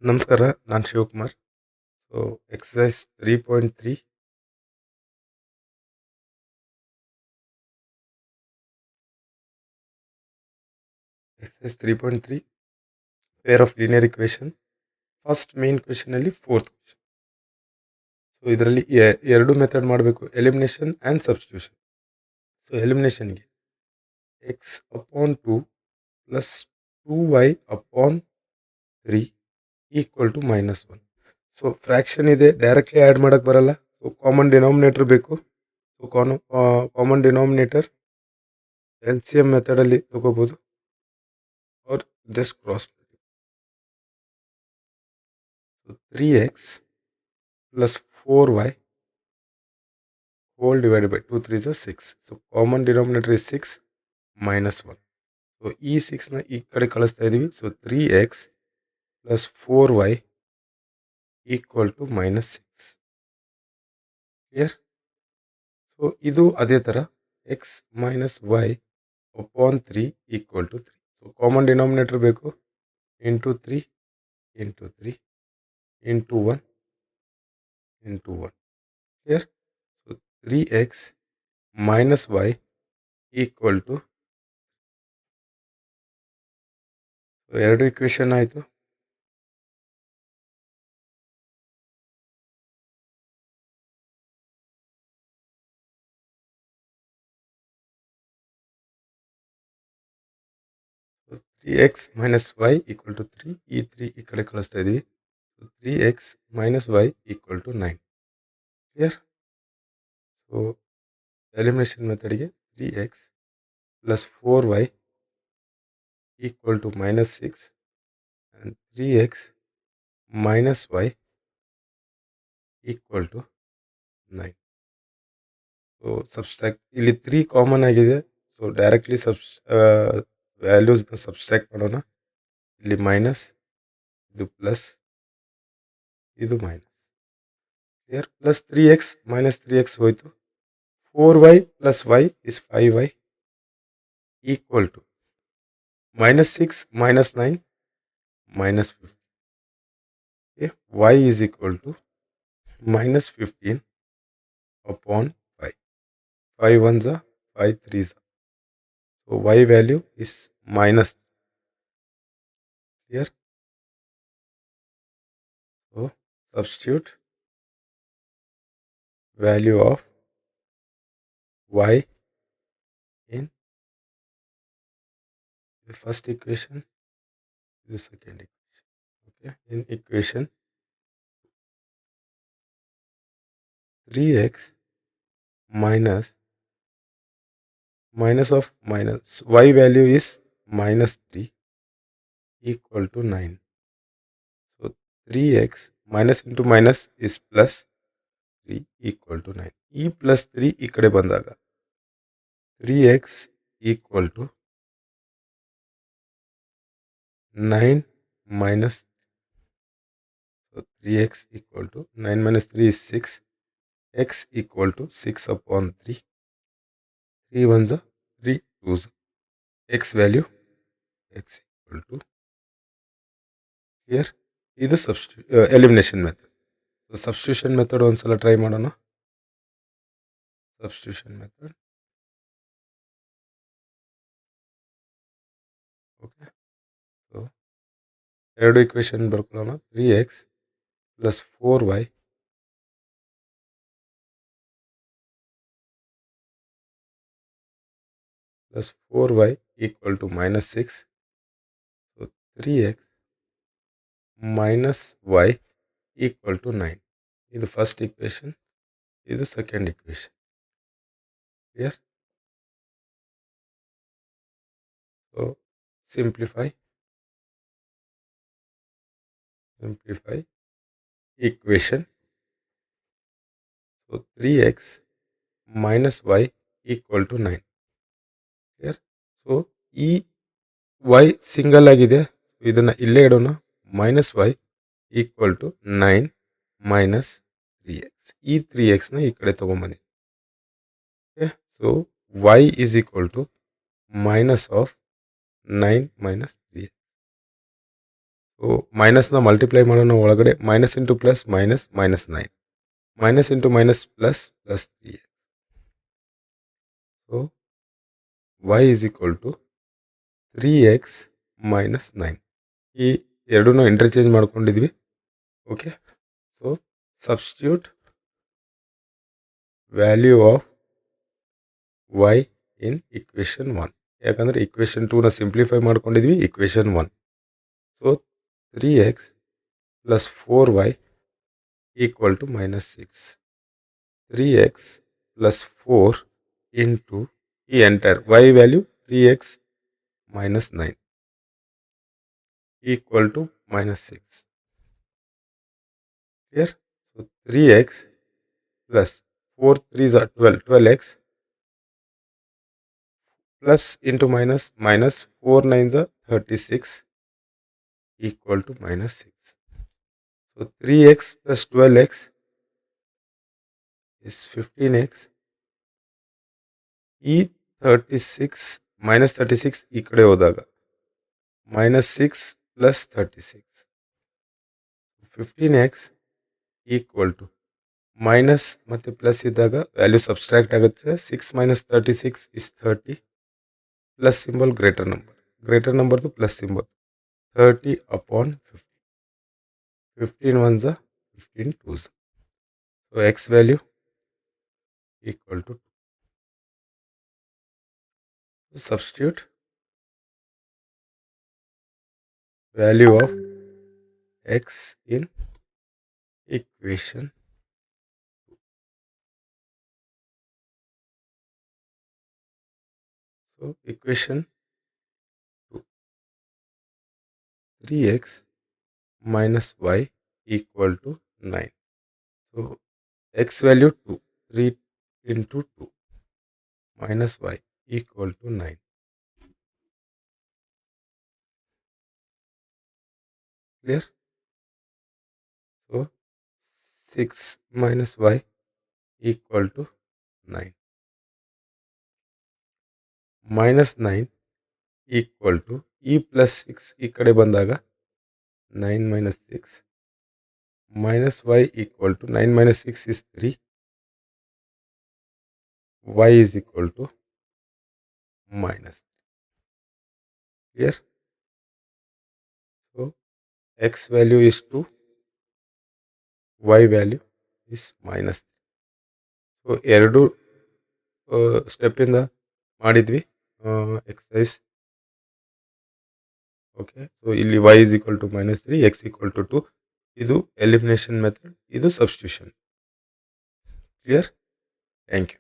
ನಮಸ್ಕಾರ, ನಾನು Shivakumar. So exercise 3.3 pair of linear equation. First main question ಅಲ್ಲಿ ಫೋರ್ತ್ ಕ್ವೆಶನ್. ಸೊ ಇದರಲ್ಲಿ ಎರಡು ಮೆಥಡ್ ಮಾಡಬೇಕು, ಎಲಿಮಿನೇಷನ್ ಆ್ಯಂಡ್ ಸಬ್ಸ್ಟಿಟ್ಯೂಷನ್. ಸೊ ಎಲಿಮಿನೇಷನ್ಗೆ x upon 2 plus 2y upon 3 equal to -1. So fraction ಇದೆ, directly add ಮಾಡೋಕ್ಕೆ ಬರಲ್ಲ. ಸೊ ಕಾಮನ್ ಡಿನಾಮಿನೇಟರ್ ಬೇಕು. So common denominator LCM ಮೆಥಡಲ್ಲಿ ತಗೋಬೋದು, or just cross multiply. So 3x plus 4y whole divided by 2 3 is 6. So common denominator is 6 minus 1. So ಈ 6ನ ಈ ಕಡೆ ಕಳಿಸ್ತಾ ಇದ್ದೀವಿ. So 3x plus 4y equal to -6. Clear? So ಇದು ಅದೇ ಥರ x minus y upon 3 equal to 3. So common denominator ಬೇಕು, into 3 into 3 into 1 into 1. Here, so 3x minus y equal to, so ಎರಡು ಇಕ್ವೇಶನ್ ಆಯಿತು. So 3x minus y equal to 3, ಈ 3 ಈ ಕಡೆ ಕಳಿಸ್ತಾ ಇದ್ದೀವಿ. So 3x minus y equal to 9. Clear? So elimination ಮೆಥಡ್ಗೆ 3x plus 4y equal to -6 and 3x minus y equal to 9. So subtract, ಇಲ್ಲಿ 3 common ಆಗಿದೆ. ಸೊ ಡೈರೆಕ್ಟ್ಲಿ ವ್ಯಾಲ್ಯೂಸ್ನ ಸಬ್ಸ್ಟ್ರಾಕ್ಟ್ ಮಾಡೋಣ. ಇಲ್ಲಿ ಮೈನಸ್, ಇದು ಪ್ಲಸ್, ಇದು minus. Clear? Plus 3x minus 3x ಹೋಯಿತು. 4y plus y is 5y equal to -6 minus 9 minus 15. Okay? y is equal to -15 upon 5. 5 ones are 5 threes. So y value is minus. Here, so substitute value of y in the first equation, the second equation. Okay, in equation 3x minus of minus y value is -3 equal to 9. So 3x minus into minus is plus 3 equal to 9. ಈ plus 3 ಈ ಕಡೆ ಬಂದಾಗ 3x equal to 9 minus. So 3x equal to 9 minus 3 is 6. X equal to 6 upon 3. 3 ones are 3 twos. X value, x equal to. Here, ಇದು elimination method. So substitution method ಒಂದ್ಸಲ try ಮಾಡೋಣ. Substitution method. Okay, so ಎರಡು equation ಬರ್ಕೊಳ್ಳೋಣ. 3x plus 4y plus 4y equal to -6. So 3x minus y equal to 9. ಇದು first equation, ಇದು second equation. Clear? So simplify equation. So 3x minus y equal to 9. Clear? So ಈ y single ಆಗಿದೆ, ಇದನ್ನ ಇಲ್ಲೇ ಇಡೋಣ. -y equal to 9 minus 3x. ಈ 3xನ ಈ ಕಡೆ ತಗೊಂಬನ್ನಿ. Okay, so y is equal to minus of 9 minus 3x. ಸೊ ಮೈನಸ್ನ ಮಲ್ಟಿಪ್ಲೈ ಮಾಡೋಣ ಒಳಗಡೆ minus into plus minus minus 9 minus into minus plus plus 3x. So y is equal to 3x minus 9. ಈ ಎರಡನ್ನೂ ಇಂಟರ್ಚೇಂಜ್ ಮಾಡ್ಕೊಂಡಿದ್ವಿ. Okay, so substitute value of y in equation 1. ಯಾಕಂದರೆ equation 2ನ simplify ಮಾಡ್ಕೊಂಡಿದ್ವಿ equation 1. So 3x plus 4y equal to minus 6. 3x plus 4 into ಈ enter y value 3x minus 9 equal to minus 6. Here, so 3x plus 4 3s are 12, 12x plus into minus, minus 4 9s are 36 equal to minus 6. So 3x plus 12x is 15x. E 36 minus 36 ಈ ಕಡೆ ಹೋದಾಗ minus 6 plus 36. 15x equal to minus ಮತ್ತು plus ಇದ್ದಾಗ value subtract ಆಗುತ್ತೆ. 6 minus 36 is 30. Plus symbol greater ನಂಬರ್ದು plus symbol 30 upon 50. 15 ones are 15 twos. So x value equal to 2. So substitute value of x in equation 2. So equation 2, 3x minus y equal to 9. So x value 2, 3 into 2 minus y equal to 9. Clear? So 6 minus y equal to 9. Minus 9 equal to e plus 6 ಈ ಕಡೆ ಬಂದಾಗ 9 minus 6 minus y equal to 9 minus 6 is 3. Y is equal to minus 3. Clear? So x value is 2, y value is minus 3. So ಎರಡು ಸ್ಟೆಪ್ಪಿಂದ ಮಾಡಿದ್ವಿ exercise. Okay, so ಇಲ್ಲಿ y is equal to minus 3, x equal to 2. ಇದು elimination method, ಇದು substitution. Clear? Thank you.